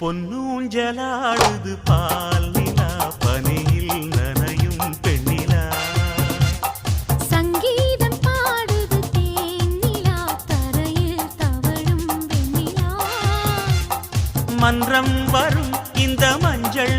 பொன்னூஞ்சலாடுது பால் நிலா பனியில் நனையும் பெண்ணிலா சங்கீதம் பாடுது தேனிலா தரையில் தவழும் வெண்ணிலா மன்றம் வரும் இந்த மஞ்சள்